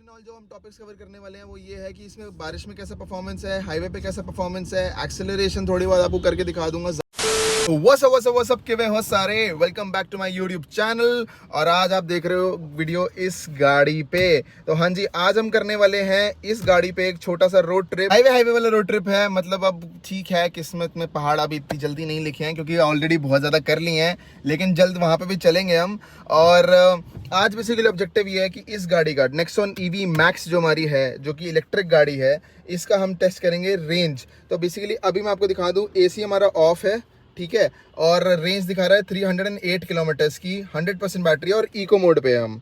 All जो हम topics cover करने वाले हैं वो ये है कि इसमें बारिश में कैसा परफॉर्मेंस है, हाईवे पे कैसा परफॉर्मेंस है, एक्सेलरेशन थोड़ी बहुत आपको करके दिखा दूंगा। What's up के हो सारे, welcome back to my YouTube channel. और आज आप देख रहे हो वीडियो इस गाड़ी पे। तो हाँ जी, आज हम करने वाले हैं इस गाड़ी पे एक छोटा सा रोड ट्रिप। हाईवे वाला रोड ट्रिप है। मतलब अब ठीक है, किस्मत में पहाड़ अभी इतनी जल्दी नहीं लिखे हैं क्योंकि ऑलरेडी बहुत ज़्यादा कर लिए हैं, लेकिन जल्द वहाँ पे भी चलेंगे हम। और आज बेसिकली ऑब्जेक्टिव ये है कि इस गाड़ी का नेक्सॉन EV मैक्स जो हमारी है, जो कि इलेक्ट्रिक गाड़ी है, इसका हम टेस्ट करेंगे रेंज। तो बेसिकली अभी मैं आपको दिखा दूँ, AC हमारा ऑफ है, ठीक है, और रेंज दिखा रहा है 308 किलोमीटर्स की, 100% बैटरी और इको मोड पे है हम,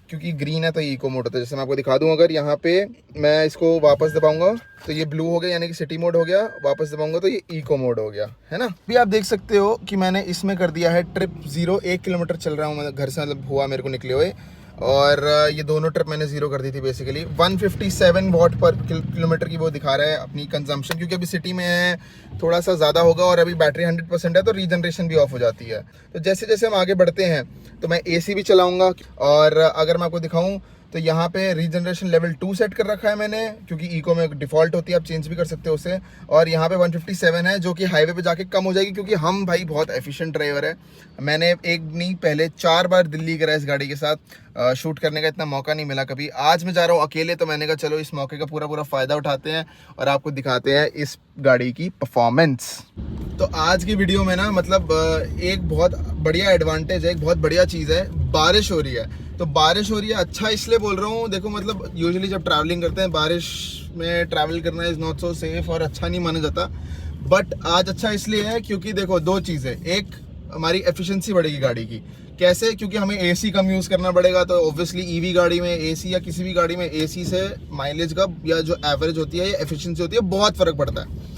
क्योंकि ग्रीन है तो इको मोड होता है। जैसे मैं आपको दिखा दूं, अगर यहाँ पे मैं इसको वापस दबाऊंगा तो ये ब्लू हो गया, यानी कि सिटी मोड हो गया। वापस दबाऊंगा तो ये इको मोड हो गया, है ना। अभी आप देख सकते हो कि मैंने इसमें कर दिया है ट्रिप 0, 1 किलोमीटर चल रहा हूँ मैं घर से, मतलब हुआ मेरे को निकले हुए। और ये दोनों ट्रिप मैंने 0 कर दी थी। बेसिकली 157 वॉट पर किलोमीटर की वो दिखा रहा है अपनी कंजम्पशन, क्योंकि अभी सिटी में है, थोड़ा सा ज़्यादा होगा। और अभी बैटरी 100% है तो रीजनरेशन भी ऑफ हो जाती है। तो जैसे जैसे हम आगे बढ़ते हैं तो मैं AC भी चलाऊंगा। और अगर मैं आपको दिखाऊं तो यहाँ पे रीजनरेशन लेवल 2 सेट कर रखा है मैंने, क्योंकि इको में डिफ़ॉल्ट होती है, आप चेंज भी कर सकते हो उसे। और यहाँ पे 157 है, जो कि हाईवे पे जाके कम हो जाएगी, क्योंकि हम भाई बहुत एफिशिएंट ड्राइवर है। मैंने एक नहीं, पहले 4 बार दिल्ली करा इस गाड़ी के साथ। शूट करने का इतना मौका नहीं मिला कभी। आज मैं जा रहा हूँ अकेले, तो मैंने कहा चलो इस मौके का पूरा फ़ायदा उठाते हैं और आपको दिखाते हैं इस गाड़ी की परफॉर्मेंस। तो आज की वीडियो में ना, मतलब एक बहुत बढ़िया एडवांटेज है, एक बहुत बढ़िया चीज़ है, बारिश हो रही है। तो बारिश हो रही है, अच्छा इसलिए बोल रहा हूँ, देखो मतलब यूजुअली जब ट्रैवलिंग करते हैं बारिश में ट्रैवल करना इज़ नॉट सो सेफ और अच्छा नहीं माना जाता। बट आज अच्छा इसलिए है क्योंकि देखो दो चीज़ें, एक हमारी एफिशिएंसी बढ़ेगी गाड़ी की। कैसे? क्योंकि हमें AC कम यूज़ करना पड़ेगा। तो ऑब्वियसली EV गाड़ी में AC या किसी भी गाड़ी में AC से माइलेज का या जो एवरेज होती है या एफिशिएंसी होती है, बहुत फ़र्क पड़ता है।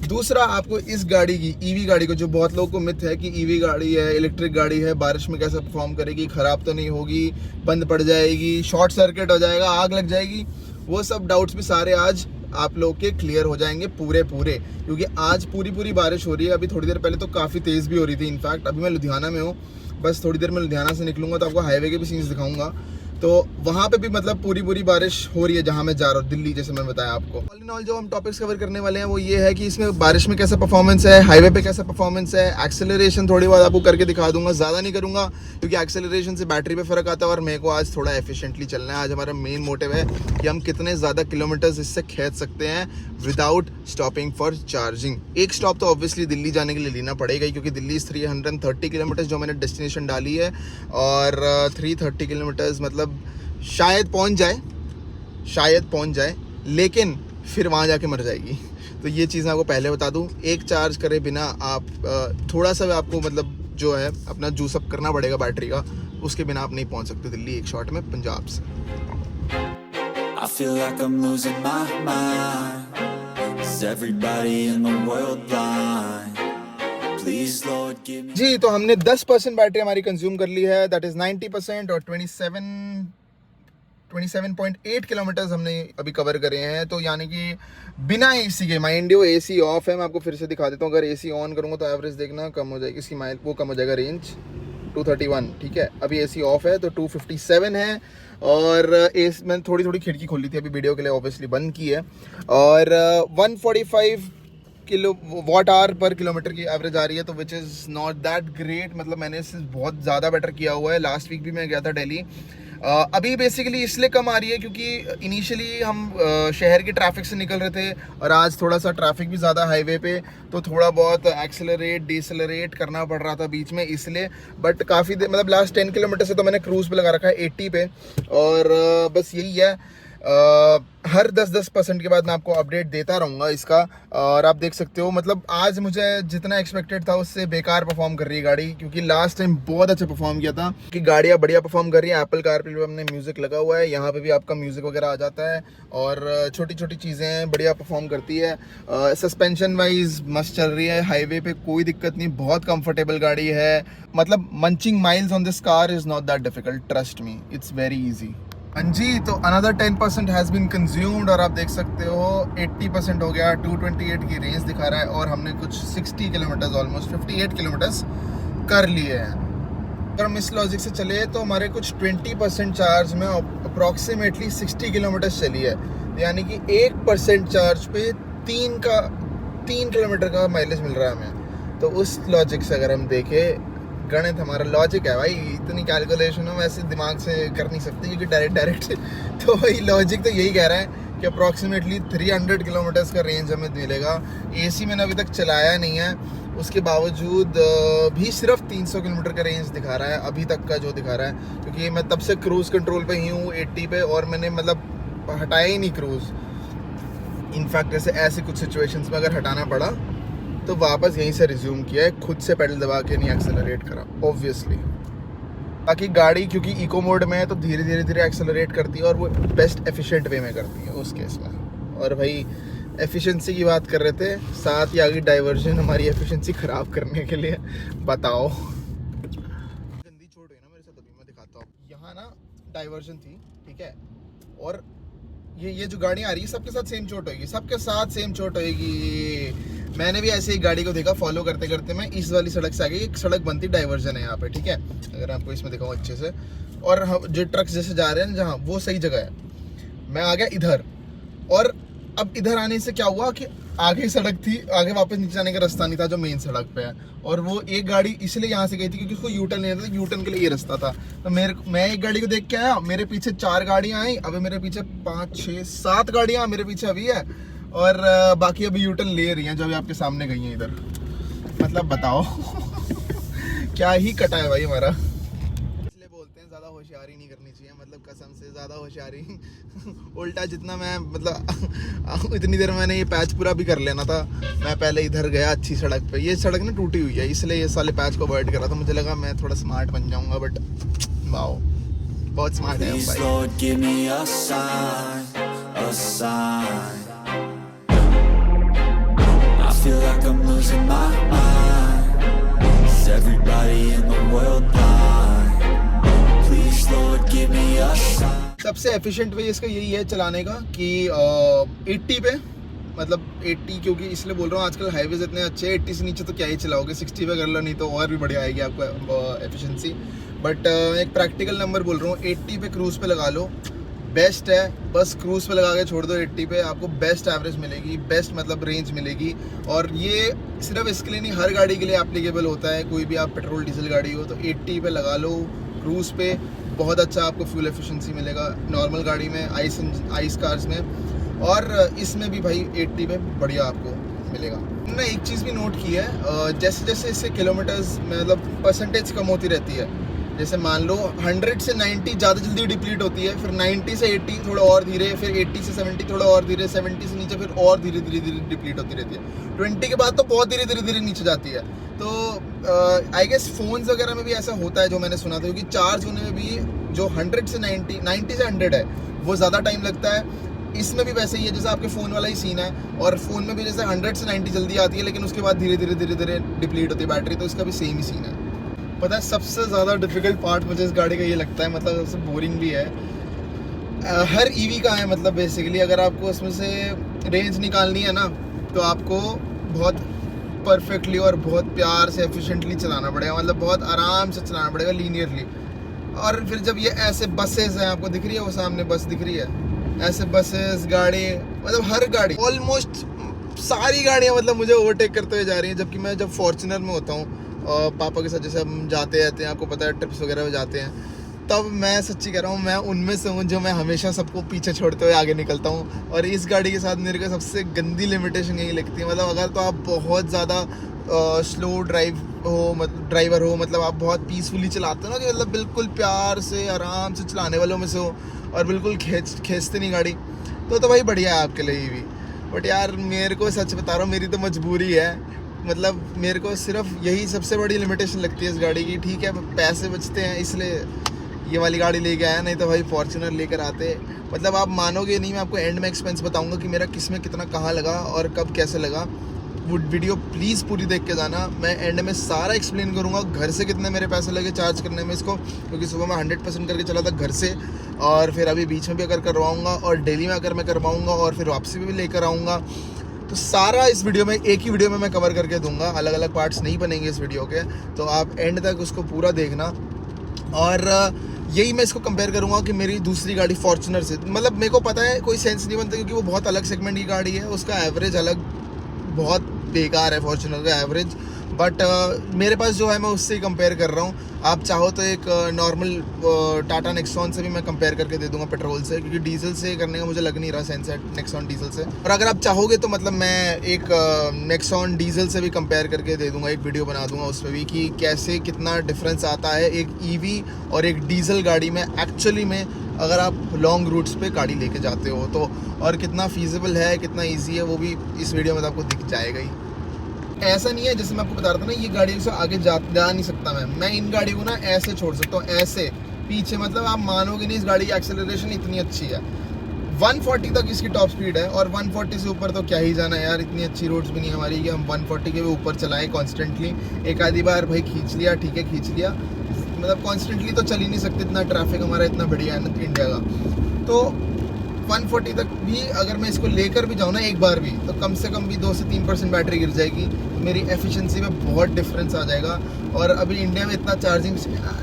दूसरा, आपको इस गाड़ी की, EV गाड़ी को, जो बहुत लोगों को मिथ है कि EV गाड़ी है, इलेक्ट्रिक गाड़ी है, बारिश में कैसे परफॉर्म करेगी, ख़राब तो नहीं होगी, बंद पड़ जाएगी, शॉर्ट सर्किट हो जाएगा, आग लग जाएगी, वो सब डाउट्स भी सारे आज आप लोग के क्लियर हो जाएंगे पूरे। क्योंकि आज पूरी बारिश हो रही है। अभी थोड़ी देर पहले तो काफ़ी तेज़ भी हो रही थी। इनफैक्ट अभी मैं लुधियाना में हूँ, बस थोड़ी देर में लुधियाना से निकलूँगा तो आपको हाईवे के भी सीन्स दिखाऊंगा। तो वहाँ पे भी मतलब पूरी बारिश हो रही है जहाँ मैं जा रहा हूँ, दिल्ली, जैसे मैं बताया आपको। ऑल इन ऑल जो हम टॉपिक्स कवर करने वाले हैं वो ये है कि इसमें बारिश में कैसा परफॉर्मेंस है, हाईवे पे कैसा परफॉर्मेंस है, एक्सेलरेशन थोड़ी बहुत आपको करके दिखा दूंगा, ज़्यादा नहीं करूँगा क्योंकि एक्सेलरेशन से बैटरी पे फ़र्क आता है। और मेरे को आज थोड़ा एफिशिएंटली चलना है। आज हमारा मेन मोटिव है कि हम कितने ज़्यादा किलोमीटर्स इससे खींच सकते हैं विदाउट स्टॉपिंग फॉर चार्जिंग। एक स्टॉप तो ऑब्वियसली दिल्ली जाने के लिए लेना पड़ेगा ही, क्योंकि दिल्ली 330 किलोमीटर्स जो मैंने डेस्टिनेशन डाली है, और 330 किलोमीटर्स मतलब शायद पहुंच जाए, लेकिन फिर वहाँ जाके मर जाएगी। तो ये चीज़ मैं आपको पहले बता दूं। एक चार्ज करे बिना आप थोड़ा सा आपको मतलब जो है अपना जूस अप करना पड़ेगा बैटरी का, उसके बिना आप नहीं पहुंच सकते दिल्ली एक शॉट में पंजाब से। I feel like I'm losing my mind. Is everybody in the world blind? Please Lord give me. जी, तो हमने 10% बैटरी हमारी कंज्यूम कर ली है, दैट इज़ 90%, और 27.8 किलोमीटर्स हमने अभी कवर करे हैं। तो यानी कि बिना AC के, माइंड यू AC ऑफ है। मैं आपको फिर से दिखा देता हूँ। अगर AC ऑन करूँगा तो एवरेज देखना कम हो जाएगी, इसकी माइल वो कम हो जाएगा, रेंज 231, ठीक है। अभी AC ऑफ है तो 257 है। और मैंने थोड़ी खिड़की खोली थी अभी वीडियो के लिए, ऑब्वियसली बंद की है। और 145 किलोवाट पर किलोमीटर की एवरेज आ रही है, तो which is not that great. मतलब मैंने इससे बहुत ज़्यादा बेटर किया हुआ है। लास्ट वीक भी मैं गया था दिल्ली। अभी बेसिकली इसलिए कम आ रही है क्योंकि इनिशियली हम शहर के ट्रैफिक से निकल रहे थे, और आज थोड़ा सा ट्रैफिक भी ज़्यादा हाईवे पे, तो थोड़ा बहुत एक्सेलरेट डिसेलरेट करना पड़ रहा था बीच में, इसलिए। बट काफ़ी देर, मतलब लास्ट 10 किलोमीटर से तो मैंने क्रूज़ पे लगा रखा है 80 पे। और बस यही है, हर 10% के बाद मैं आपको अपडेट देता रहूँगा इसका। और आप देख सकते हो, मतलब आज मुझे जितना एक्सपेक्टेड था उससे बेकार परफॉर्म कर रही है गाड़ी, क्योंकि लास्ट टाइम बहुत अच्छा परफॉर्म किया था। कि गाड़ियाँ बढ़िया परफॉर्म कर रही है। एप्पल कारप्ले पे हमने म्यूज़िक लगा हुआ है, यहाँ पे भी आपका म्यूज़िक वगैरह आ जाता है, और छोटी चीज़ें बढ़िया परफॉर्म करती है। सस्पेंशन वाइज मस्त चल रही है, हाईवे पे कोई दिक्कत नहीं, बहुत कंफर्टेबल गाड़ी है। मतलब munching miles on this car is not that difficult, trust me, it's very easy. हाँ जी, तो अनदर 10% हैज़ बीन कंज्यूम्ड, और आप देख सकते हो 80% हो गया। 228 की रेंज दिखा रहा है, और हमने कुछ 60 किलोमीटर्स, ऑलमोस्ट 58 किलोमीटर्स कर लिए हैं। अगर हम इस लॉजिक से चले तो हमारे कुछ 20% चार्ज में अप्रॉक्सीमेटली 60 किलोमीटर चली है, यानी कि 1% चार्ज पे 3 किलोमीटर का माइलेज मिल रहा है हमें। तो उस लॉजिक से अगर हम देखें, गणित हमारा लॉजिक है भाई, इतनी कैलकुलेशन हम ऐसे दिमाग से कर नहीं सकते क्योंकि डायरेक्ट तो भाई लॉजिक तो यही कह रहा है कि अप्रॉक्सीमेटली 300 किलोमीटर्स का रेंज हमें मिलेगा। एसी मैंने अभी तक चलाया नहीं है, उसके बावजूद भी सिर्फ 300 किलोमीटर का रेंज दिखा रहा है अभी तक का जो दिखा रहा है, क्योंकि मैं तब से क्रूज़ कंट्रोल पे ही हूँ 80 पे, और मैंने मतलब हटाया ही नहीं क्रूज़। इनफैक्ट ऐसे कुछ सिचुएशंस में अगर हटाना पड़ा तो वापस यहीं से रिज्यूम किया है, खुद से पेडल दबा के नहीं एक्सेलरेट करा ऑब्वियसली। बाकी गाड़ी क्योंकि इको मोड में है तो धीरे धीरे एक्सेलरेट करती है, और वो बेस्ट एफिशिएंट वे में करती है उस केस में। और भाई एफिशिएंसी की बात कर रहे थे, साथ ही आगे डाइवर्जन हमारी एफिशिएंसी ख़राब करने के लिए। बताओ, गंदी चोट हुई ना मेरे साथ, अभी मैं दिखाता हूँ। यहाँ ना डाइवर्जन थी, ठीक है, और ये जो गाड़ी आ रही है सबके साथ सेम चोट होगी, सबके साथ सेम चोट होगी। मैंने भी ऐसे ही गाड़ी को देखा, फॉलो करते करते मैं इस वाली सड़क से आ गई। एक सड़क बनती डाइवर्जन है यहाँ पे, ठीक है, अगर आपको इसमें दिखाऊँ अच्छे से, और हम जो ट्रक्स जैसे जा रहे हैं जहाँ, वो सही जगह है। मैं आ गया इधर, और अब इधर आने से क्या हुआ कि आगे सड़क थी, आगे वापस नीचे जाने का रास्ता नहीं था जो मेन सड़क पे है, और वो एक गाड़ी इसलिए यहाँ से गई थी क्योंकि उसको यू टर्न लेना था, यू टर्न के लिए ये रास्ता था। तो मैं एक गाड़ी को देख के आया, मेरे पीछे 4 गाड़ियाँ आई, अभी मेरे पीछे 5, 6, 7 गाड़ियाँ मेरे पीछे अभी है, और बाकी अभी यू टर्न ले रही हैं जो अभी आपके सामने गई हैं इधर। मतलब बताओ क्या ही कटा है भाई हमारा। इसलिए बोलते हैं ज़्यादा होशियारी नहीं करनी चाहिए, मतलब कसम से ज़्यादा होशियारी उल्टा जितना मैं मतलब इतनी देर मैंने ये पैच पूरा भी कर लेना था। मैं पहले इधर गया अच्छी सड़क पे, ये सड़क ना टूटी हुई है इसलिए ये साले पैच को अवॉइड कर रहा था। मुझे लगा मैं थोड़ा स्मार्ट बन जाऊंगा, बट वाओ बहुत स्मार्ट है Please, भाई। Lord, give me a sign, a sign. I feel like I'm losing my mind. Is everybody in the world blind? Please, Lord, give me a sign. सबसे efficient way इसका यही है चलाने का कि 80 पे, मतलब 80 क्योंकि इसलिए बोल रहा हूँ आजकल हाईवेज इतने अच्छे हैं, 80 से नीचे तो क्या ही चलाओगे, 60 पे कर लो, नहीं तो और भी बढ़िया आएगी आपको एफिशिएंसी। बट एक प्रैक्टिकल नंबर बोल रहा हूँ, 80 पे क्रूज़ पे लगा लो, बेस्ट है। बस क्रूज़ पे लगा के छोड़ दो 80 पे, आपको बेस्ट एवरेज मिलेगी, बेस्ट मतलब रेंज मिलेगी। और ये सिर्फ इसके लिए नहीं, हर गाड़ी के लिए एप्लीकेबल होता है, कोई भी आप पेट्रोल डीजल गाड़ी हो तो 80 पे लगा लो क्रूज़ पे, बहुत अच्छा आपको फ्यूल एफिशिएंसी मिलेगा नॉर्मल गाड़ी में, आइस कार्स में, और इसमें भी भाई 80 पे बढ़िया आपको मिलेगा। मैंने एक चीज़ भी नोट की है, जैसे जैसे इससे किलोमीटर्स मतलब परसेंटेज कम होती रहती है, जैसे मान लो 100 से 90 ज़्यादा जल्दी डिप्लीट होती है, फिर 90 से 80 थोड़ा और धीरे, फिर 80 से 70 थोड़ा और धीरे, 70 से नीचे फिर और धीरे धीरे डिप्लीट होती रहती है, 20 के बाद तो बहुत धीरे नीचे जाती है। तो आई गेस फ़ोन्स वगैरह में भी ऐसा होता है जो मैंने सुना था, क्योंकि चार्ज होने में भी जो 100 से 90 से 100 है वो ज़्यादा टाइम लगता है। इसमें भी वैसे ही है, जैसे आपके फ़ोन वाला ही सीन है, और फ़ोन में भी जैसे 100 से 90 जल्दी आती है लेकिन उसके बाद धीरे धीरे डिप्लीट होती है बैटरी, तो इसका भी सेम ही सीन है। पता है सबसे ज़्यादा डिफ़िकल्ट पार्ट मुझे इस गाड़ी का ये लगता है, मतलब सबसे बोरिंग भी है, हर ईवी का है, मतलब बेसिकली अगर आपको उसमें से रेंज निकालनी है ना तो आपको बहुत परफेक्टली और बहुत प्यार से एफिशिएंटली चलाना पड़ेगा, मतलब बहुत आराम से चलाना पड़ेगा लीनियरली। और फिर जब ये ऐसे बसेस हैं, आपको दिख रही है वो सामने बस दिख रही है, ऐसे बसेस गाड़ी, मतलब हर गाड़ी ऑलमोस्ट सारी गाड़ियाँ मतलब मुझे ओवरटेक करते हुए जा रही हैं, जबकि मैं जब फॉर्च्यूनर में होता हूँ पापा के साथ, जैसे हम जाते रहते हैं, आपको पता है ट्रिप्स वगैरह में जाते हैं, तब मैं सच्ची कह रहा हूँ मैं उनमें से हूँ जो मैं हमेशा सबको पीछे छोड़ते हुए आगे निकलता हूँ। और इस गाड़ी के साथ मेरे को सबसे गंदी लिमिटेशन यही लगती है, मतलब अगर तो आप बहुत ज़्यादा स्लो ड्राइवर हो, मतलब आप बहुत पीसफुली चलाते हो ना, कि मतलब बिल्कुल प्यार से आराम से चलाने वालों में से हो और बिल्कुल खींचते नहीं गाड़ी, तो भाई बढ़िया है आपके लिए भी। बट यार मेरे को सच बता रहा हूँ, मेरी तो मजबूरी है, मतलब मेरे को सिर्फ यही सबसे बड़ी लिमिटेशन लगती है इस गाड़ी की। ठीक है पैसे बचते हैं इसलिए ये वाली गाड़ी लेके आया, नहीं तो भाई फॉर्च्यूनर लेकर आते। मतलब आप मानोगे नहीं, मैं आपको एंड में एक्सपेंस बताऊंगा कि मेरा किस में कितना कहाँ लगा और कब कैसे लगा। वो वीडियो प्लीज़ पूरी देख के जाना, मैं एंड में सारा एक्सप्लेन करूँगा, घर से कितने मेरे पैसे लगे चार्ज करने में इसको, क्योंकि सुबह मैं 100% करके चला था घर से, और फिर अभी बीच में भी अगर करवाऊँगा, और डेली में अगर मैं करवाऊँगा, और फिर वापसी भी लेकर आऊँगा, तो सारा इस वीडियो में, एक ही वीडियो में मैं कवर करके दूंगा, अलग अलग पार्ट्स नहीं बनेंगे इस वीडियो के। तो आप एंड तक उसको पूरा देखना, और यही मैं इसको कंपेयर करूंगा कि मेरी दूसरी गाड़ी फॉर्च्यूनर से। मतलब मेरे को पता है कोई सेंस नहीं बनता क्योंकि वो बहुत अलग सेगमेंट की गाड़ी है, उसका एवरेज अलग बहुत बेकार है फॉर्च्यूनर का एवरेज। बट मेरे पास जो है मैं उससे ही कंपेयर कर रहा हूँ। आप चाहो तो एक नॉर्मल टाटा नेक्सॉन से भी मैं कंपेयर करके दे दूंगा पेट्रोल से, क्योंकि डीजल से करने का मुझे लग नहीं रहा सेंस है नेक्सॉन डीजल से। और अगर आप चाहोगे तो मतलब मैं एक नेक्सॉन डीजल से भी कंपेयर करके दे दूंगा, एक वीडियो बना दूंगा उसमें भी कि कैसे कितना डिफरेंस आता है एक ईवी और एक डीजल गाड़ी में एक्चुअली में, अगर आप लॉन्ग रूट्स पे गाड़ी लेके जाते हो तो, और कितना फीजिबल है कितना ईजी है वो भी इस वीडियो में तो आपको दिख जाएगा ही। ऐसा नहीं है जैसे मैं आपको बता रहा था ना, ये गाड़ी से आगे जा नहीं सकता मैं इन गाड़ी को ना ऐसे छोड़ सकता हूँ, ऐसे पीछे। मतलब आप मानोगे नहीं, इस गाड़ी की एक्सेलरेशन इतनी अच्छी है। 140 तक इसकी टॉप स्पीड है, और 140 से ऊपर तो क्या ही जाना यार, इतनी अच्छी रोड्स भी नहीं हमारी कि हम 140 के भी ऊपर चलाएं कॉन्स्टेंटली। एक आधी बार भाई खींच लिया, ठीक है खींच लिया, मतलब कॉन्स्टेंटली तो चल ही नहीं सकते, इतना ट्रैफिक हमारा इतना बढ़िया है ना इंडिया का। तो 140 तक भी अगर मैं इसको लेकर भी जाऊँ ना एक बार भी, तो कम से कम भी 2 से 3% बैटरी गिर जाएगी, तो मेरी एफिशिएंसी में बहुत डिफरेंस आ जाएगा। और अभी इंडिया में इतना चार्जिंग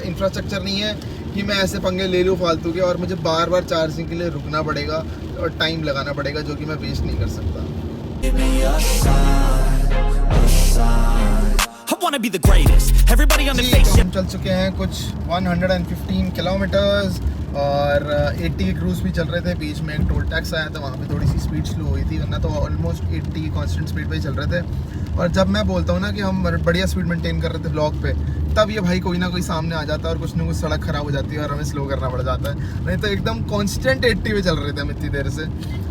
इंफ्रास्ट्रक्चर नहीं है कि मैं ऐसे पंगे ले लूँ फालतू के, और मुझे बार बार चार्जिंग के लिए रुकना पड़ेगा और टाइम लगाना पड़ेगा, जो कि मैं वेस्ट नहीं कर सकता। Give me a sign, a sign. I wanna be the greatest. Everybody on the ji, face. तो हम चल चुके हैं कुछ 115 किलोमीटर्स, और 80 क्रूज भी चल रहे थे। बीच में एक टोल टैक्स आया था, वहाँ पे थोड़ी सी स्पीड स्लो हुई थी, वरना तो ऑलमोस्ट 80 कांस्टेंट स्पीड पे ही चल रहे थे। और जब मैं बोलता हूँ ना कि हम बढ़िया स्पीड मेंटेन कर रहे थे ब्लॉक पे, तब ये भाई कोई ना कोई सामने आ जाता है और कुछ ना कुछ सड़क खराब हो जाती है और हमें स्लो करना पड़ जाता है, नहीं तो एकदम कांस्टेंट 80 पे चल रहे थे हम इतनी देर से।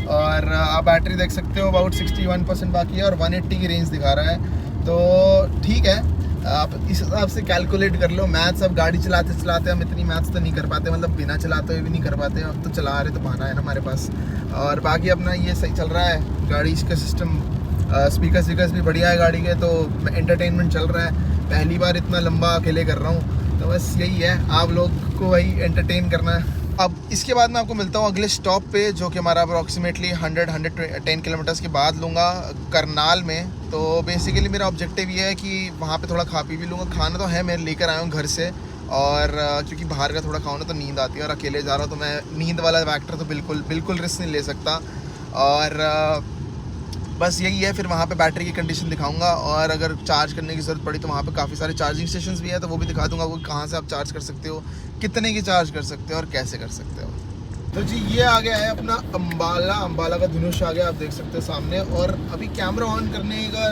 और आप बैटरी देख सकते हो अबाउट 61% बाकी है और 180 की रेंज दिखा रहा है, तो ठीक है। आप इस हिसाब से कैलकुलेट कर लो मैथ्स। अब गाड़ी चलाते चलाते हम इतनी मैथ्स तो नहीं कर पाते, मतलब बिना चलाते हुए भी नहीं कर पाते, अब तो चला रहे तो बहाना है ना हमारे पास। और बाकी अपना ये सही चल रहा है गाड़ी का सिस्टम, स्पीकर्स भी बढ़िया है गाड़ी के, तो एंटरटेनमेंट चल रहा है। पहली बार इतना लंबा अकेले कर रहा हूँ, तो बस यही है, आप लोग को वही एंटरटेन करना है। अब इसके बाद मैं आपको मिलता हूँ अगले स्टॉप पे, जो कि हमारा अप्रॉक्सीमेटली 110 किलोमीटर्स के बाद लूँगा करनाल में। तो बेसिकली मेरा ऑब्जेक्टिव ये है कि वहाँ पे थोड़ा खा पी भी लूँगा। खाना तो है, मैं लेकर आया हूँ घर से, और क्योंकि बाहर का थोड़ा खाओ ना तो नींद आती है, और अकेले जा रहा हूँ तो मैं नींद वाला फैक्टर तो बिल्कुल रिस्क नहीं ले सकता। और बस यही है, फिर वहाँ पे बैटरी की कंडीशन दिखाऊंगा, और अगर चार्ज करने की ज़रूरत पड़ी तो वहाँ पे काफ़ी सारे चार्जिंग स्टेशंस भी है, तो वो भी दिखा दूंगा, वो कहाँ से आप चार्ज कर सकते हो, कितने की चार्ज कर सकते हो और कैसे कर सकते हो। तो जी ये आ गया है अपना अम्बाला का धनुष आ गया, आप देख सकते हो सामने। और अभी कैमरा ऑन करने का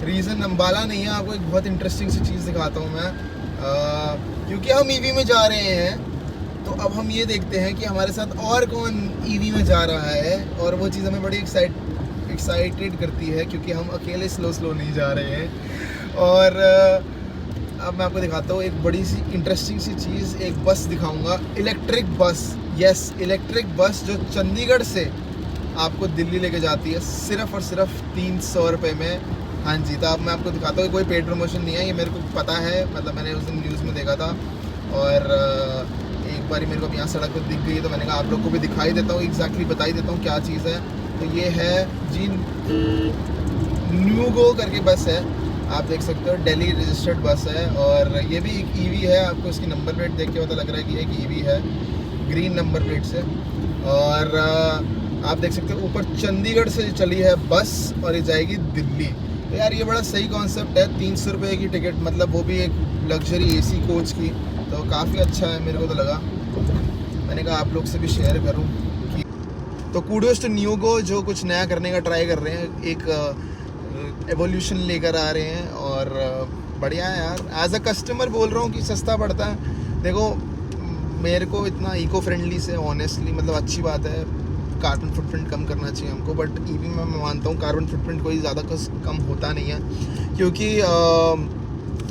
रीज़न अम्बाला नहीं है, आपको एक बहुत इंटरेस्टिंग सी चीज़ दिखाता हूँ मैं। क्योंकि हम ईवी में जा रहे हैं, तो अब हम ये देखते हैं कि हमारे साथ और कौन ईवी में जा रहा है, और वो चीज़ हमें बड़ी एक्साइटेड करती है, क्योंकि हम अकेले स्लो नहीं जा रहे हैं। और अब मैं आपको दिखाता हूँ एक बड़ी सी इंटरेस्टिंग सी चीज़, एक बस दिखाऊंगा, electric bus. Yes, electric bus जो चंडीगढ़ से आपको दिल्ली लेके जाती है सिर्फ और सिर्फ 300 रुपये में। हाँ जी, तो अब मैं आपको दिखाता हूँ, कोई पेड प्रमोशन नहीं है, ये मेरे को पता है, मतलब मैंने उस दिन न्यूज़ में देखा था, और एक बार मेरे को यहाँ सड़क पर दिख गई, तो मैंने कहा आप लोग को भी दिखाई देता हूँ, एग्जैक्टली बता ही देता हूँ क्या चीज़ है। तो ये है जी न्यूगो करके बस है, आप देख सकते हो, दिल्ली रजिस्टर्ड बस है, और ये भी एक ईवी है। आपको इसकी नंबर प्लेट देख के पता लग रहा है कि एक ईवी है, ग्रीन नंबर प्लेट से। और आप देख सकते हो ऊपर चंडीगढ़ से चली है बस, और ये जाएगी दिल्ली। तो यार ये बड़ा सही कॉन्सेप्ट है, 300 रुपये की टिकट, मतलब वो भी एक लग्जरी AC कोच की, तो काफ़ी अच्छा है मेरे को तो लगा। मैंने कहा आप लोग से भी शेयर करूँ कि तो कूडोस टू न्यूगो, जो कुछ नया करने का ट्राई कर रहे हैं, एक एवोल्यूशन लेकर आ रहे हैं, और बढ़िया है यार। एज अ कस्टमर बोल रहा हूँ कि सस्ता पड़ता है। देखो मेरे को इतना इको फ्रेंडली से ऑनेस्टली मतलब अच्छी बात है, कार्बन फुटप्रिंट कम करना चाहिए हमको, बट ईवी में मैं मानता हूँ कार्बन फुटप्रिंट कोई ज़्यादा कम होता नहीं है, क्योंकि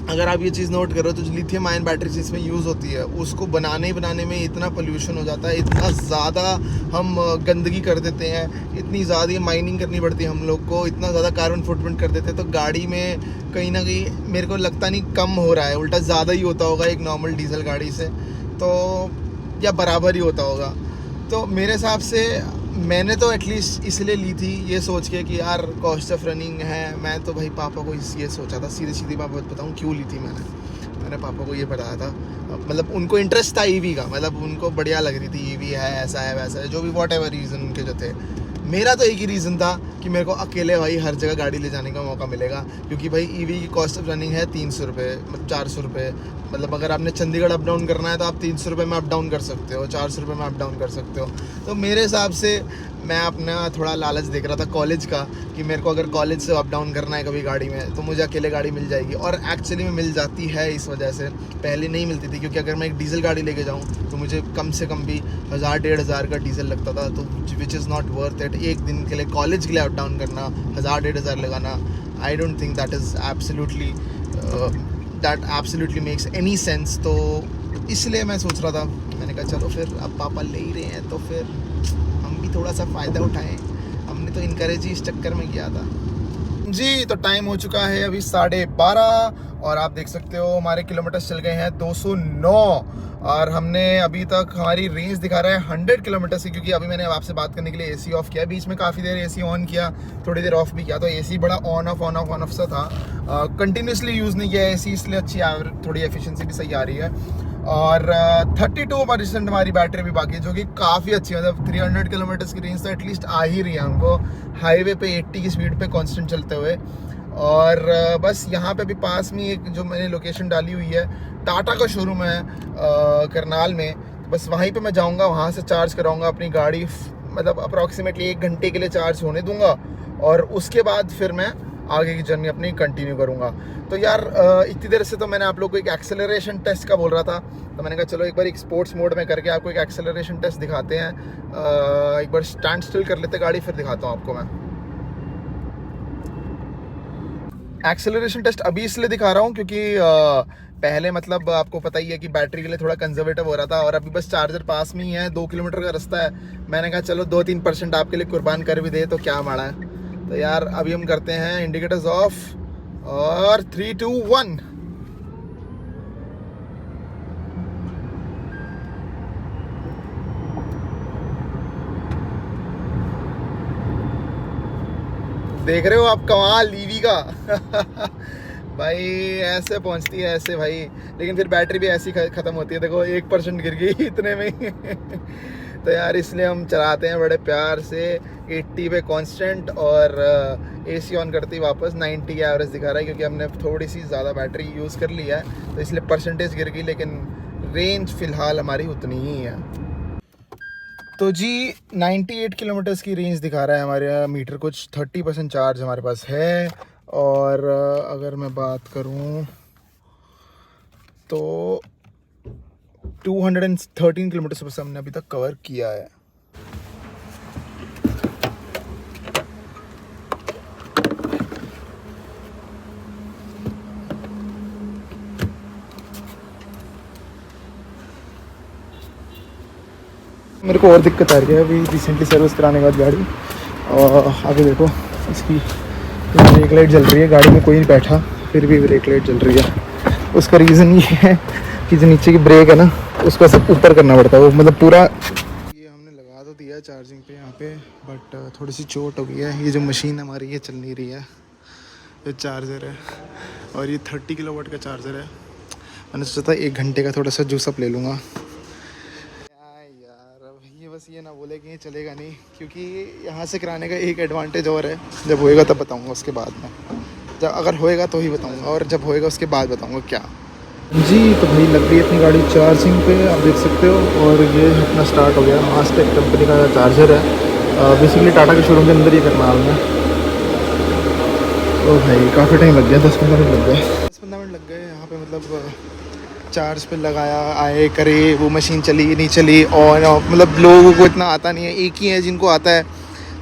अगर आप ये चीज़ नोट करो तो जो लिथियम आयन बैटरी जिसमें यूज़ होती है, उसको बनाने में इतना पोल्यूशन हो जाता है, इतना ज़्यादा हम गंदगी कर देते हैं, इतनी ज़्यादा माइनिंग करनी पड़ती है हम लोग को, इतना ज़्यादा कार्बन फुटप्रिंट कर देते हैं, तो गाड़ी में कहीं ना कहीं मेरे को लगता नहीं कम हो रहा है, उल्टा ज़्यादा ही होता होगा एक नॉर्मल डीजल गाड़ी से, तो या बराबर ही होता होगा। तो मेरे हिसाब से मैंने तो एटलीस्ट इसलिए ली थी ये सोच के कि यार कॉस्ट ऑफ रनिंग है। मैं तो भाई पापा को ये सोचा था, सीधी बात बताऊँ क्यों ली थी मैंने। मैंने पापा को ये बताया था, मतलब उनको इंटरेस्ट था ईवी का, मतलब उनको बढ़िया लग रही थी ईवी है, ऐसा है वैसा है, जो भी वॉट एवर रीज़न उनके जो थे। मेरा तो एक ही रीज़न था कि मेरे को अकेले भाई हर जगह गाड़ी ले जाने का मौका मिलेगा, क्योंकि भाई ईवी की कॉस्ट ऑफ रनिंग है 300 रुपये, मतलब 400 रुपये। मतलब अगर आपने चंडीगढ़ अप डाउन करना है तो आप 300 रुपये में अप डाउन कर सकते हो, 400 रुपये में अप डाउन कर सकते हो। तो मेरे हिसाब से मैं अपना थोड़ा लालच देख रहा था कॉलेज का, कि मेरे को अगर कॉलेज से अप डाउन करना है कभी गाड़ी में तो मुझे अकेले गाड़ी मिल जाएगी, और एक्चुअली में मिल जाती है इस वजह से। पहले नहीं मिलती थी, क्योंकि अगर मैं एक डीजल गाड़ी लेके जाऊँ तो मुझे कम से कम भी 1000-1500 का डीजल लगता था, तो which is not worth it. एक दिन के लिए कॉलेज के लिए अप डाउन करना, 1000-1500 लगाना, I don't think that is absolutely makes any sense. तो इसलिए मैं सोच रहा था, मैंने कहा चलो फिर अब पापा ले ही रहे हैं तो फिर हम भी थोड़ा सा फ़ायदा उठाएं। हमने तो इनकरेज ही इस चक्कर में किया था जी। तो टाइम हो चुका है अभी 12:30, और आप देख सकते हो हमारे किलोमीटर चल गए हैं 209, और हमने अभी तक हमारी रेंज दिखा रहा है 100 किलोमीटर से, क्योंकि अभी मैंने आपसे बात करने के लिए एसी ऑफ किया, बीच में काफ़ी देर एसी ऑन किया, थोड़ी देर ऑफ भी किया, तो एसी बड़ा ऑन ऑफ सा था। कंटिन्यूसली यूज़ नहीं किया एसी, इसलिए अच्छी थोड़ी एफिशिएंसी भी सही आ रही है। और 32% हमारी बैटरी भी बाकी है, जो कि काफ़ी अच्छी है। मतलब 300 किलोमीटर की रेंज तो एटलीस्ट आ ही रही है हमको, हाईवे पे 80 की स्पीड पे कांस्टेंट चलते हुए। और बस यहाँ पे भी पास में एक जो मैंने लोकेशन डाली हुई है, टाटा का शोरूम है करनाल में, बस वहीं पे मैं जाऊँगा, वहाँ से चार्ज कराऊँगा अपनी गाड़ी, मतलब अप्रॉक्सीमेटली 1 घंटे के लिए चार्ज होने दूँगा, और उसके बाद फिर मैं आगे की जर्नी अपनी कंटिन्यू करूँगा। तो यार इतनी देर से तो मैंने आप लोग को एक एक्सेलरेशन टेस्ट का बोल रहा था, तो मैंने कहा चलो एक बार एक स्पोर्ट्स मोड में करके आपको एक एक्सेलरेशन टेस्ट दिखाते हैं। एक बार स्टैंड स्टिल कर लेते गाड़ी, फिर दिखाता हूँ आपको मैं। एक्सेलरेशन टेस्ट अभी इसलिए दिखा रहा हूँ क्योंकि पहले मतलब आपको पता ही है कि बैटरी के लिए थोड़ा कंजर्वेटिव हो रहा था, और अभी बस चार्जर पास में ही है, 2 किलोमीटर का रास्ता है। मैंने कहा चलो 2-3% आपके लिए कुर्बान कर भी दे तो क्या माड़ा है। तो यार अभी हम करते हैं इंडिकेटर्स ऑफ, और 3, 2, 1। देख रहे हो आप कमाल ईवी का भाई ऐसे पहुंचती है ऐसे भाई, लेकिन फिर बैटरी भी ऐसी ख़त्म होती है। देखो 1% गिर गई इतने में ही तो यार इसलिए हम चलाते हैं बड़े प्यार से 80 पे कांस्टेंट, और एसी ऑन करते ही वापस 90 की एवरेज दिखा रहा है, क्योंकि हमने थोड़ी सी ज़्यादा बैटरी यूज़ कर ली है, तो इसलिए परसेंटेज गिर गई, लेकिन रेंज फ़िलहाल हमारी उतनी ही है। तो जी 98 किलोमीटर्स की रेंज दिखा रहा है हमारे मीटर, कुछ 30% चार्ज हमारे पास है। और अगर मैं बात करूं तो 213 किलोमीटर से बस हमने अभी तक कवर किया है। मेरे को और दिक्कत आ रही है अभी रिसेंटली सर्विस कराने के बाद गाड़ी, और आगे देखो इसकी ब्रेक लाइट जल रही है, गाड़ी में कोई नहीं बैठा फिर भी ब्रेक लाइट जल रही है। उसका रीज़न ये है कि जो नीचे की ब्रेक है ना, उसको सब ऊपर करना पड़ता है, वो मतलब पूरा ये हमने लगा तो दिया चार्जिंग पे यहाँ पे, बट थोड़ी सी चोट हो गई है। ये जो मशीन हमारी ये चल नहीं रही है, ये चार्जर है, और ये 30 किलोवाट का चार्जर है। मैंने सोचा था 1 घंटे का थोड़ा सा जूसअप ले लूँगा यार। अब ये बस ये ना बोले कि ये चलेगा नहीं, क्योंकि यहाँ से कराने का एक एडवांटेज और है, जब होएगा तब बताऊँगा, उसके बाद में जब अगर होएगा तो ही बताऊँगा, और जब होएगा उसके बाद बताऊँगा क्या। जी तो भाई लग गई अपनी गाड़ी चार्जिंग पे, आप देख सकते हो, और ये अपना स्टार्ट हो गया। मास्टेक कंपनी का चार्जर है, बेसिकली टाटा के शोरूम के अंदर ही करना है। तो भाई काफ़ी टाइम लग गया, 10-15 मिनट लग गए, 10-15 मिनट लग गए यहाँ पे। मतलब चार्ज पे लगाया, आए करे, वो मशीन चली नहीं चली, और मतलब लोगों को इतना आता नहीं है, एक ही है जिनको आता है।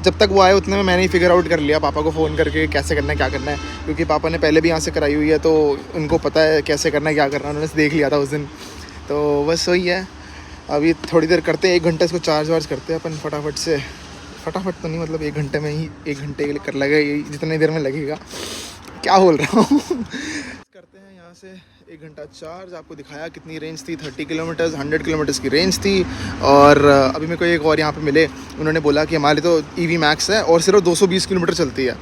जब तक वो आए उतने में मैंने ही फिगर आउट कर लिया, पापा को फ़ोन करके कैसे करना है क्या करना है, क्योंकि पापा ने पहले भी यहाँ से कराई हुई है, तो उनको पता है कैसे करना है क्या करना है, उन्होंने देख लिया था उस दिन। तो बस वही है, अभी थोड़ी देर करते हैं, 1 घंटे इसको चार्ज वार्ज करते हैं अपन फटाफट से। फटाफट तो नहीं, मतलब 1 घंटे में ही, 1 घंटे के लिए कर लगेगा, जितनी देर में लगेगा, क्या बोल रहा हूँ करते हैं यहाँ से 1 घंटा चार्ज। आपको दिखाया कितनी रेंज थी, 30 किलोमीटर्स, 100 किलोमीटर्स की रेंज थी। और अभी मेरे को एक और यहाँ पे मिले, उन्होंने बोला कि हमारी तो EV मैक्स है और सिर्फ 220 किलोमीटर चलती है।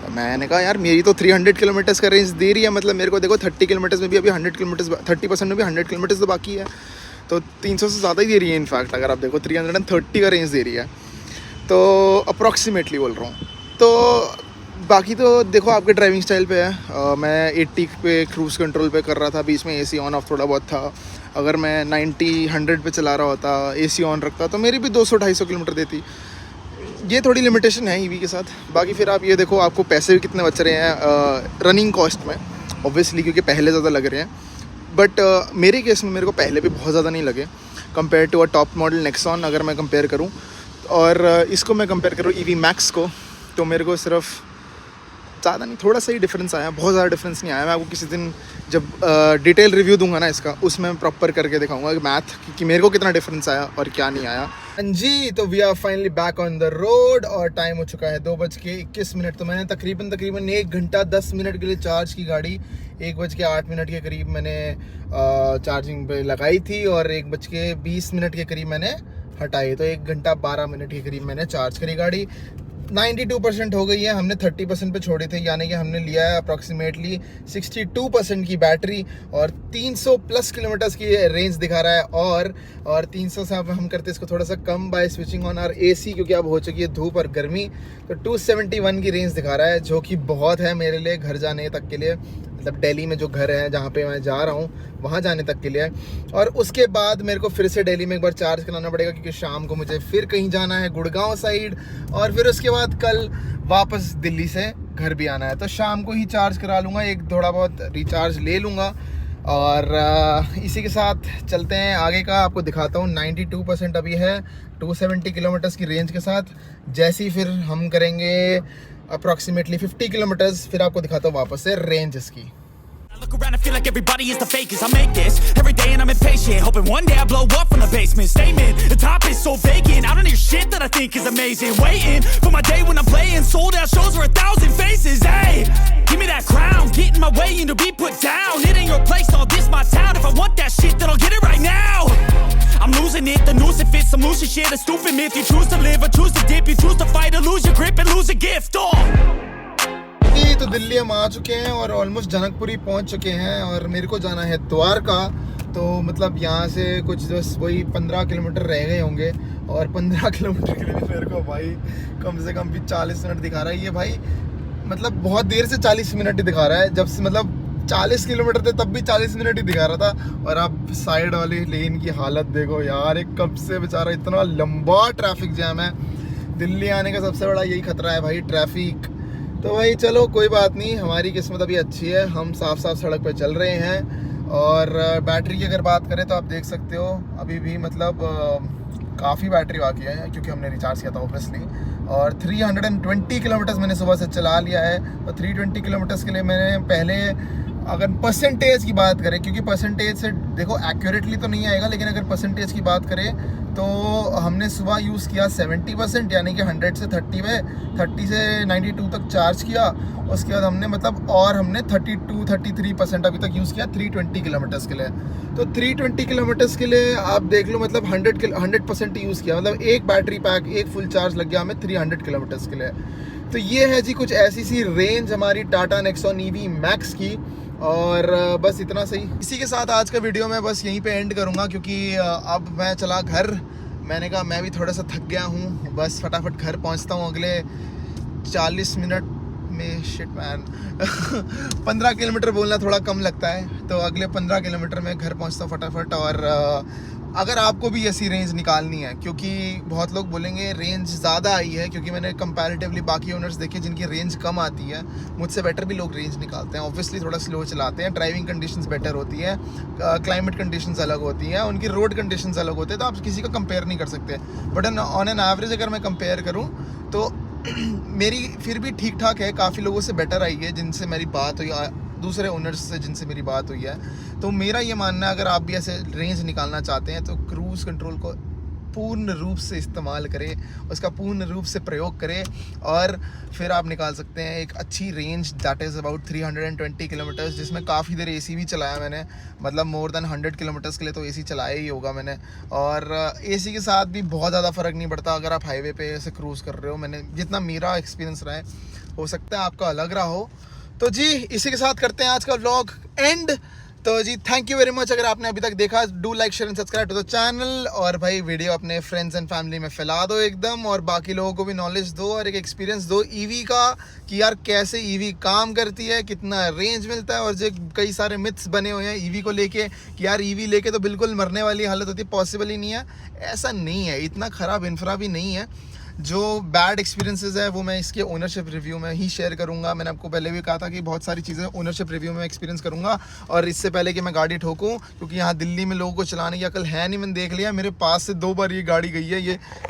मैंने कहा यार मेरी तो 300 किलोमीटर्स का रेंज दे रही है, मतलब मेरे को देखो 30 किलोमीटर्स में भी अभी 100 किलोमीटर्स 30% में भी 100 किलोमीटर्स तो बाकी है, तो 300 से ज़्यादा ही दे रही है। इनफैक्ट अगर आप देखो 330 का रेंज दे रही है, तो अप्रॉक्सीमेटली बोल रहा हूँ। तो बाकी तो देखो आपके ड्राइविंग स्टाइल पे है। मैं 80 पे क्रूज़ कंट्रोल पे कर रहा था, बीच में एसी ऑन ऑफ थोड़ा बहुत था। अगर मैं 90-100 पे चला रहा होता, एसी ऑन रखता, तो मेरी भी 200-250 किलोमीटर देती। ये थोड़ी लिमिटेशन है ईवी के साथ। बाकी फिर आप ये देखो आपको पैसे भी कितने बच रहे हैं रनिंग कॉस्ट में, ऑब्वियसली क्योंकि पहले ज़्यादा लग रहे हैं। बट मेरे केस में मेरे को पहले भी बहुत ज़्यादा नहीं लगे compare to a top model Nexon. अगर मैं कंपेयर करूँ और इसको मैं कंपेयर करूँ EV मैक्स को, तो मेरे को सिर्फ ज़्यादा नहीं, थोड़ा सा ही डिफरेंस आया, बहुत ज़्यादा डिफरेंस नहीं आया। मैं आपको किसी दिन जब डिटेल रिव्यू दूंगा ना इसका, उसमें प्रॉपर करके दिखाऊंगा मैथ कि मेरे को कितना डिफरेंस आया और क्या नहीं आया। हाँ जी, तो we are finally back on the road और टाइम हो चुका है 2:21। तो मैंने तकरीबन 1 घंटा 10 मिनट के लिए चार्ज की गाड़ी। 1:08 के करीब मैंने चार्जिंग पे लगाई थी और 1:20 के करीब मैंने हटाई। तो 1 घंटा 12 मिनट के करीब मैंने चार्ज करी गाड़ी। 92% हो गई है, हमने 30% पे छोड़ी थी, यानी कि हमने लिया है अप्रॉक्सीमेटली 62% की बैटरी और 300 प्लस किलोमीटर्स की रेंज दिखा रहा है। और 300 से अब हम करते इसको थोड़ा सा कम by switching on our AC, क्योंकि अब हो चुकी है धूप और गर्मी। तो 271 की रेंज दिखा रहा है, जो कि बहुत है मेरे लिए घर जाने तक के लिए, मतलब दिल्ली में जो घर है जहाँ पे मैं जा रहा हूँ वहाँ जाने तक के लिए। और उसके बाद मेरे को फिर से दिल्ली में एक बार चार्ज कराना पड़ेगा, क्योंकि शाम को मुझे फिर कहीं जाना है गुड़गांव साइड, और फिर उसके बाद कल वापस दिल्ली से घर भी आना है। तो शाम को ही चार्ज करा लूँगा, एक थोड़ा बहुत रिचार्ज ले लूँगा। और इसी के साथ चलते हैं आगे का, आपको दिखाता हूँ। 92% अभी है 270 किलोमीटर्स की रेंज के साथ। जैसे ही फिर हम करेंगे अप्रॉक्सीमेटली 50 किलोमीटर्स, फिर आपको दिखाता हूँ वापस से रेंज इसकी। I look around and feel like everybody is the fakest. I make this every day and I'm impatient, hoping one day I blow up from the basement. Statement, the top is so vacant, I don't hear shit that I think is amazing. Waiting for my day when I'm playing sold out shows for 1,000 faces. Hey, give me that crown, get in my way and to be put down. It ain't your place, all this my town. If I want that shit, then I'll get it right now. I'm losing it, the noose it fits, some losing shit, a stupid myth. You choose to live or choose to dip, you choose to fight or lose your grip and lose a gift. तो दिल्ली हम आ चुके हैं और almost Janakpuri पहुंच चुके हैं और मेरे को जाना है द्वारका। तो मतलब यहाँ से कुछ बस वही 15 किलोमीटर रह गए होंगे, और 15 किलोमीटर के लिए मेरे को भाई कम से कम भी 40 मिनट दिखा रहा है ये भाई। मतलब बहुत देर से 40 मिनट ही दिखा रहा है, जब से मतलब 40 किलोमीटर थे तब भी 40 मिनट ही दिखा रहा था। और आप साइड वाली लेन की हालत देखो यार, एक कब से बेचारा इतना लंबा ट्रैफिक जैम है। दिल्ली आने का सबसे बड़ा यही खतरा है भाई, ट्रैफिक। तो भाई चलो कोई बात नहीं, हमारी किस्मत अभी अच्छी है, हम साफ साफ सड़क पे चल रहे हैं। और बैटरी की अगर बात करें तो आप देख सकते हो अभी भी मतलब काफ़ी बैटरी बाकी है, क्योंकि हमने रिचार्ज किया था ऑब्वियसली। और 320 किलोमीटर्स मैंने सुबह से चला लिया है। तो 320 किलोमीटर्स के लिए मैंने पहले, अगर परसेंटेज की बात करें, क्योंकि परसेंटेज से देखो एक्यूरेटली तो नहीं आएगा, लेकिन अगर परसेंटेज की बात करें तो हमने सुबह यूज़ किया 70%, यानी कि 100 से 30 में 30 से 92 तक चार्ज किया। उसके बाद हमने मतलब और हमने 32-33% अभी तक यूज़ किया 320 किलोमीटर्स के लिए। तो 320 किलोमीटर्स के लिए आप देख लो मतलब 100% यूज़ किया, मतलब एक बैटरी पैक, एक फुल चार्ज लग गया हमें 300 किलोमीटर्स के लिए। तो ये है जी कुछ ऐसी सी रेंज हमारी टाटा नेक्सॉन EV मैक्स की। और बस इतना सही। इसी के साथ आज का वीडियो मैं बस यहीं पे एंड करूँगा, क्योंकि अब मैं चला घर। मैंने कहा मैं भी थोड़ा सा थक गया हूँ, बस फटाफट घर पहुँचता हूँ अगले 40 मिनट में। शिट मैन 15 किलोमीटर बोलना थोड़ा कम लगता है, तो अगले 15 किलोमीटर में घर पहुँचता हूँ फटाफट। और अगर आपको भी ऐसी रेंज निकालनी है, क्योंकि बहुत लोग बोलेंगे रेंज ज़्यादा आई है, क्योंकि मैंने कंपैरेटिवली बाकी ओनर्स देखे जिनकी रेंज कम आती है, मुझसे बेटर भी लोग रेंज निकालते हैं। ऑब्वियसली थोड़ा स्लो चलाते हैं, ड्राइविंग कंडीशंस बेटर होती हैं, क्लाइमेट कंडीशंस अलग होती हैं, उनकी रोड कंडीशंस अलग होते हैं, तो आप किसी का कंपेयर नहीं कर सकते। बट ऑन एन एवरेज अगर मैं कंपेयर करूँ तो मेरी फिर भी ठीक ठाक है, काफ़ी लोगों से बेटर आई है जिनसे मेरी बात हुई, दूसरे ओनर्स से जिनसे मेरी बात हुई है। तो मेरा ये मानना है अगर आप भी ऐसे रेंज निकालना चाहते हैं तो क्रूज़ कंट्रोल को पूर्ण रूप से इस्तेमाल करें, उसका पूर्ण रूप से प्रयोग करें और फिर आप निकाल सकते हैं एक अच्छी range that is about 320 kilometres, जिसमें काफ़ी देर एसी भी चलाया मैंने, मतलब मोर देन 100 किलोमीटर्स के लिए तो एसी चलाया ही होगा मैंने। और एसी के साथ भी बहुत ज़्यादा फ़र्क नहीं पड़ता अगर आप हाईवे पे ऐसे क्रूज़ कर रहे हो। मैंने जितना मेरा एक्सपीरियंस रहा है, हो सकता है आपका अलग रहा हो। तो जी इसी के साथ करते हैं आज का व्लॉग एंड। तो जी थैंक यू वेरी मच। अगर आपने अभी तक देखा, do like share and subscribe to the channel, और भाई वीडियो अपने फ्रेंड्स एंड फैमिली में फैला दो एकदम, और बाकी लोगों को भी नॉलेज दो और एक एक्सपीरियंस दो ईवी का कि यार कैसे ईवी काम करती है, कितना रेंज मिलता है। और जो कई सारे मिथ्स बने हुए हैं ईवी को लेके कि यार ईवी लेके तो बिल्कुल मरने वाली हालत होती है, पॉसिबल ही नहीं है। ऐसा नहीं है, इतना ख़राब इंफ्रा भी नहीं है। जो बैड एक्सपीरियंसेस है वो मैं इसके ओनरशिप रिव्यू में ही शेयर करूंगा। मैंने आपको पहले भी कहा था कि बहुत सारी चीज़ें ओनरशिप रिव्यू में एक्सपीरियंस करूंगा, और इससे पहले कि मैं गाड़ी ठोकूं, क्योंकि यहाँ दिल्ली में लोगों को चलाने की अकल है नहीं। मैंने देख लिया, मेरे पास से 2 बार ये गाड़ी गई है,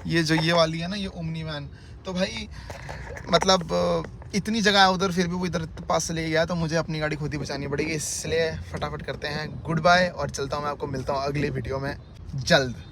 ये जो ये वाली है ना, ये ओमनी वैन। तो भाई मतलब इतनी जगह है उधर, फिर भी वो इधर पास से ले गया, तो मुझे अपनी गाड़ी खुद ही बचानी पड़ेगी। इसलिए फटाफट करते हैं गुड बाय, और चलता हूँ। मैं आपको मिलता हूँ अगले वीडियो में जल्द।